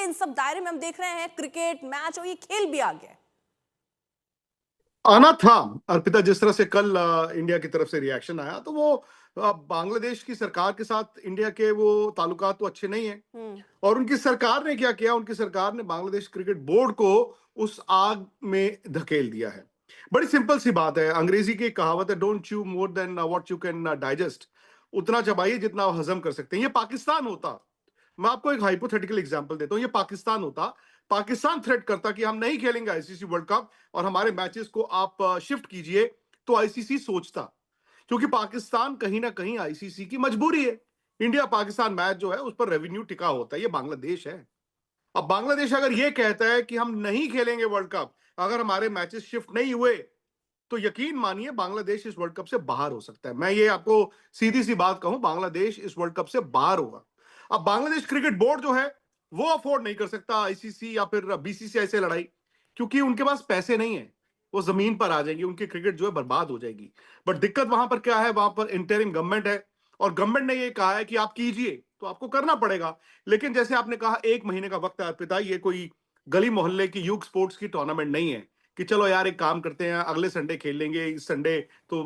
इन सब दायरे में हम देख रहे हैं क्रिकेट मैच और ये खेल भी आ गया है। आना था अर्पिता। जिस तरह से कल इंडिया की तरफ से रिएक्शन आया, तो वो बांग्लादेश की सरकार के साथ इंडिया के वो ताल्लुकात तो अच्छे नहीं है। और उनकी सरकार ने क्या किया, उनकी सरकार ने बांग्लादेश क्रिकेट बोर्ड को उस आग में धकेल दिया है। बड़ी सिंपल सी बात है, अंग्रेजी की कहावत है, don't chew more than what you can digest. उतना चबाइए जितना आप हजम कर सकते हैं। ये पाकिस्तान होता, मैं आपको एक हाइपोथेटिकल एग्जांपल देता हूं, ये पाकिस्तान होता, पाकिस्तान थ्रेट करता कि हम नहीं खेलेंगे आईसीसी वर्ल्ड कप और हमारे मैचेस को आप शिफ्ट कीजिए, तो आईसीसी सोचता। क्योंकि पाकिस्तान कहीं ना कहीं आईसीसी की मजबूरी है। इंडिया पाकिस्तान मैच जो है उस पर रेवेन्यू टिका होता है, ये बांग्लादेश है। अब बांग्लादेश अगर ये कहता है कि हम नहीं खेलेंगे वर्ल्ड कप अगर हमारे मैचेस शिफ्ट नहीं हुए, तो यकीन मानिए बांग्लादेश इस वर्ल्ड कप से बाहर हो सकता है। मैं ये आपको सीधी सी बात कहूं, बांग्लादेश इस वर्ल्ड कप से बाहर होगा। अब बांग्लादेश क्रिकेट बोर्ड जो है वो अफोर्ड नहीं कर सकता आईसीसी या फिर बीसीसीआई से लड़ाई, क्योंकि उनके पास पैसे नहीं है। वो जमीन पर आ जाएंगे, उनकी क्रिकेट जो है बर्बाद हो जाएगी। बट दिक्कत वहां पर क्या है, वहां पर इंटरिम गवर्नमेंट है और गवर्नमेंट ने ये कहा है कि आप कीजिए, तो आपको करना पड़ेगा। लेकिन जैसे आपने कहा, 1 महीने का वक्त है अर्पिता, ये कोई गली मोहल्ले की यूथ स्पोर्ट्स की टूर्नामेंट नहीं है कि चलो यार एक काम करते हैं अगले संडे खेल लेंगे, इस संडे तो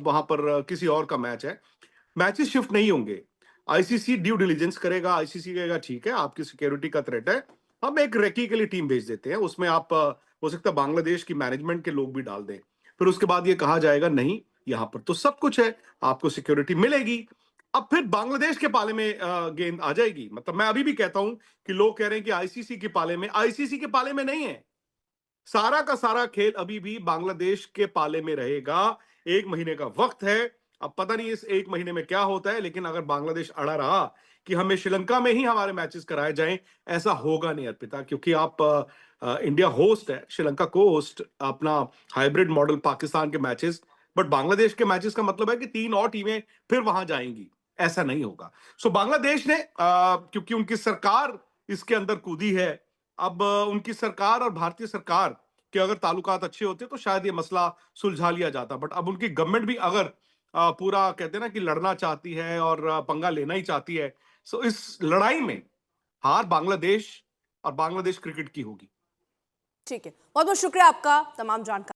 वहां पर किसी और का मैच है। मैचेस शिफ्ट नहीं होंगे। आईसीसी ड्यू डिलीजेंस करेगा, आईसीसी कहेगा ठीक है आपकी सिक्योरिटी का थ्रेट है, हम एक रेकी के लिए टीम भेज देते हैं, उसमें आप हो सकता है बांग्लादेश की मैनेजमेंट के लोग भी डाल दें। फिर उसके बाद ये कहा जाएगा नहीं, यहां पर तो सब कुछ है, आपको सिक्योरिटी मिलेगी। अब फिर बांग्लादेश के पाले में गेंद आ जाएगी। मतलब मैं अभी भी कहता हूं कि लोग कह रहे हैं कि आईसीसी के पाले में, आईसीसी के पाले में नहीं है। सारा का सारा खेल अभी भी बांग्लादेश के पाले में रहेगा। 1 महीने का वक्त है। अब पता नहीं इस 1 महीने में क्या होता है, लेकिन अगर बांग्लादेश अड़ा रहा कि हमें श्रीलंका में ही हमारे मैचेस कराए जाएं, ऐसा होगा नहीं अर्पिता। क्योंकि आप इंडिया होस्ट है, श्रीलंका को होस्ट, अपना हाइब्रिड मॉडल पाकिस्तान के मैचेस, बट बांग्लादेश के मैचेस का मतलब है कि 3 और टीमें फिर वहां जाएंगी। ऐसा नहीं होगा। सो बांग्लादेश ने क्योंकि उनकी सरकार इसके अंदर कूदी है, अब उनकी सरकार और भारतीय सरकार के अगर ताल्लुकात अच्छे होते तो शायद ये मसला सुलझा लिया जाता। बट अब उनकी गवर्नमेंट भी अगर पूरा कहते हैं ना कि लड़ना चाहती है और पंगा लेना ही चाहती है, सो इस लड़ाई में हार बांग्लादेश और बांग्लादेश क्रिकेट की होगी। ठीक है, बहुत बहुत शुक्रिया आपका तमाम जानकारी।